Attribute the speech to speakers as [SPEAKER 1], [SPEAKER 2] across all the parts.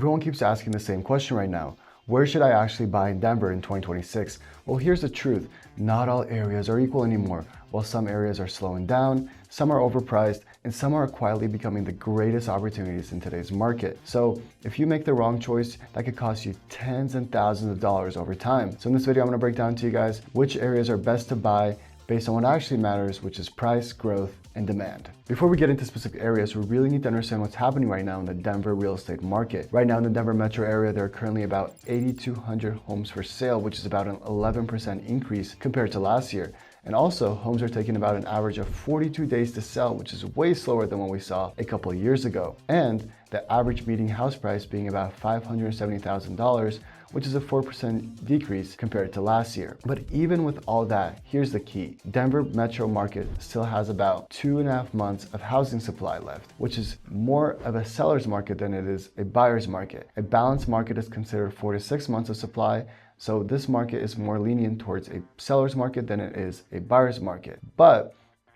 [SPEAKER 1] Everyone keeps asking the same question right now. Where should I actually buy in Denver in 2026? Well, here's the truth. Not all areas are equal anymore. While some areas are slowing down, some are overpriced, and some are quietly becoming the greatest opportunities in today's market. So if you make the wrong choice, that could cost you tens and thousands of dollars over time. So in this video, I'm gonna break down to you guys which areas are best to buy based on what actually matters, which is price, growth, and demand. Before we get into specific areas, we really need to understand what's happening right now in the Denver real estate market. Right now in the Denver metro area, there are currently about 8,200 homes for sale, which is about an 11% increase compared to last year. And also, homes are taking about an average of 42 days to sell, which is way slower than what we saw a couple of years ago. And the average median house price being about $570,000, which is a 4% decrease compared to last year. But even with all that, here's the key. Denver metro market still has about 2.5 months of housing supply left, which is more of a seller's market than it is a buyer's market. A balanced market is considered 4 to 6 months of supply. So this market is more lenient towards a seller's market than it is a buyer's market. But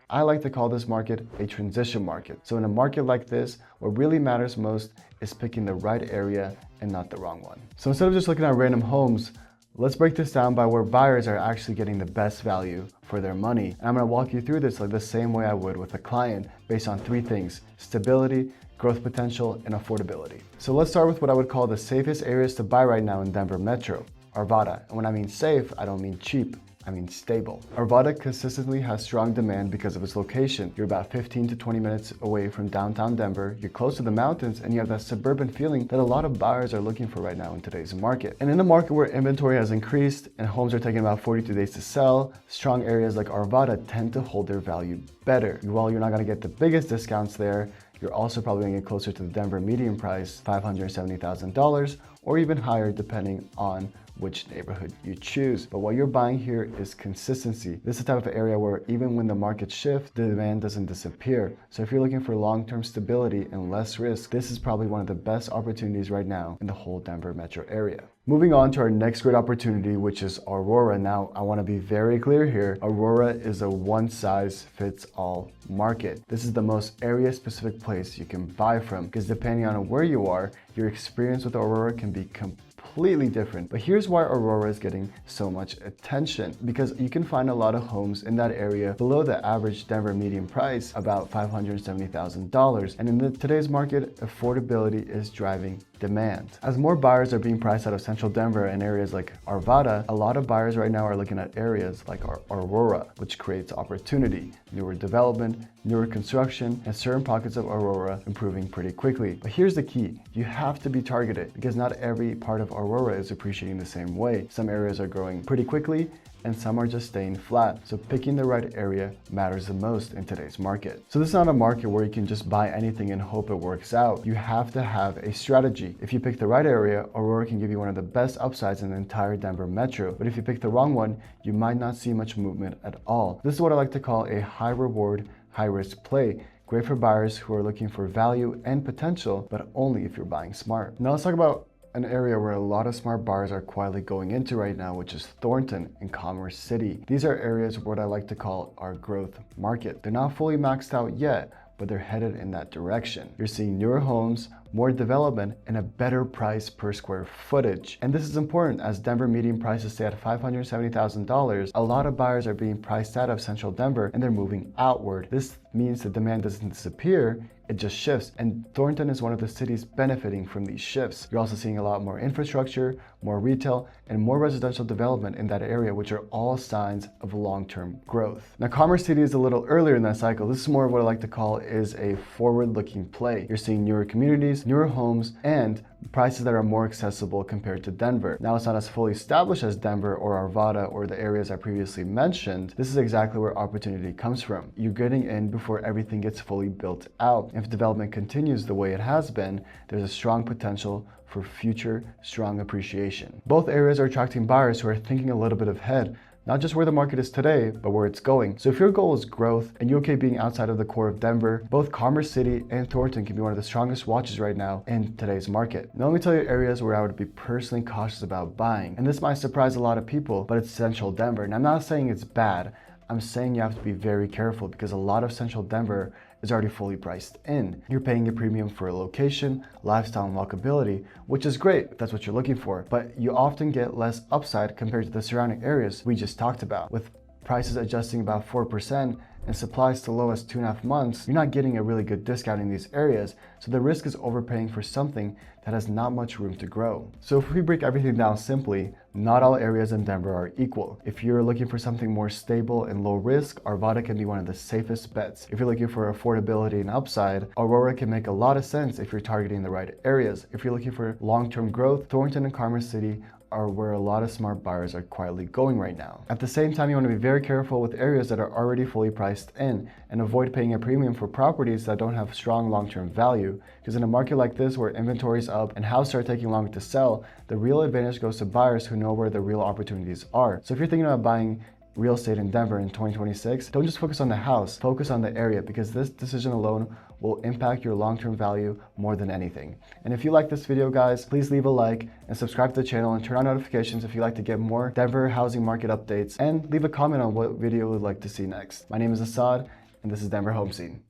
[SPEAKER 1] I like to call this market a transition market. So in a market like this, what really matters most is picking the right area and not the wrong one. So instead of just looking at random homes, let's break this down by where buyers are actually getting the best value for their money. And I'm gonna walk you through this like the same way I would with a client based on 3 things: stability, growth potential, and affordability. So let's start with what I would call the safest areas to buy right now in Denver Metro, Arvada. And when I mean safe, I don't mean cheap. I mean stable. Arvada consistently has strong demand because of its location. You're about 15 to 20 minutes away from downtown Denver, you're close to the mountains, and you have that suburban feeling that a lot of buyers are looking for right now in today's market. And in a market where inventory has increased and homes are taking about 42 days to sell, strong areas like Arvada tend to hold their value better. While you're not gonna get the biggest discounts there, you're also probably gonna get closer to the Denver median price, $570,000, or even higher depending on which neighborhood you choose. But what you're buying here is consistency. This is the type of area where even when the market shifts, the demand doesn't disappear. So if you're looking for long-term stability and less risk, this is probably one of the best opportunities right now in the whole Denver metro area. Moving on to our next great opportunity, which is Aurora. Now, I want to be very clear here. Aurora is a one-size-fits-all market. This is the most area-specific place you can buy from, because depending on where you are, your experience with Aurora can be completely different. But here's why Aurora is getting so much attention, because you can find a lot of homes in that area below the average Denver median price, about $570,000. And in today's market, affordability is driving demand. As more buyers are being priced out of central Denver and areas like Arvada, a lot of buyers right now are looking at areas like Aurora, which creates opportunity, newer development, newer construction, and certain pockets of Aurora improving pretty quickly. But here's the key. You have to be targeted, because not every part of Aurora is appreciating the same way. Some areas are growing pretty quickly, and some are just staying flat. So picking the right area matters the most in today's market. So this is not a market where you can just buy anything and hope it works out. You have to have a strategy. If you pick the right area, Aurora can give you one of the best upsides in the entire Denver metro. But if you pick the wrong one, you might not see much movement at all. This is what I like to call a high reward, high risk play. Great for buyers who are looking for value and potential, but only if you're buying smart. Now let's talk about an area where a lot of smart buyers are quietly going into right now, which is Thornton and Commerce City. These are areas what I like to call our growth market. They're not fully maxed out yet, but they're headed in that direction. You're seeing newer homes, more development, and a better price per square footage. And this is important as Denver median prices stay at $570,000. A lot of buyers are being priced out of central Denver and they're moving outward. This means the demand doesn't disappear, it just shifts. And Thornton is one of the cities benefiting from these shifts. You're also seeing a lot more infrastructure, more retail, and more residential development in that area, which are all signs of long-term growth. Now, Commerce City is a little earlier in that cycle. This is more of what I like to call is a forward-looking play. You're seeing newer communities, newer homes, and prices that are more accessible compared to Denver. Now, it's not as fully established as Denver or Arvada or the areas I previously mentioned. This is exactly where opportunity comes from. You're getting in before everything gets fully built out. If development continues the way it has been, there's a strong potential for future strong appreciation. Both areas are attracting buyers who are thinking a little bit ahead, not just where the market is today, but where it's going. So if your goal is growth and you're okay being outside of the core of Denver, both Commerce City and Thornton can be one of the strongest watches right now in today's market. Now let me tell you areas where I would be personally cautious about buying. And this might surprise a lot of people, but it's central Denver. And I'm not saying it's bad. I'm saying you have to be very careful, because a lot of central Denver is already fully priced in. You're paying a premium for location, lifestyle, and walkability, which is great if that's what you're looking for, but you often get less upside compared to the surrounding areas we just talked about. With prices adjusting about 4% and supply still low as 2.5 months, you're not getting a really good discount in these areas, so the risk is overpaying for something that has not much room to grow. So if we break everything down simply, not all areas in Denver are equal. If you're looking for something more stable and low risk, Arvada can be one of the safest bets. If you're looking for affordability and upside, Aurora can make a lot of sense if you're targeting the right areas. If you're looking for long-term growth, Thornton and Commerce City are where a lot of smart buyers are quietly going right now. At the same time, you want to be very careful with areas that are already fully priced in and avoid paying a premium for properties that don't have strong long-term value, because in a market like this where inventory is up and houses are taking longer to sell, the real advantage goes to buyers who know where the real opportunities are. So if you're thinking about buying real estate in Denver in 2026, don't just focus on the house, focus on the area, because this decision alone will impact your long-term value more than anything. And if you like this video, guys, please leave a like and subscribe to the channel and turn on notifications if you'd like to get more Denver housing market updates, and leave a comment on what video you would like to see next. My name is Assad, and this is Denver Home Scene.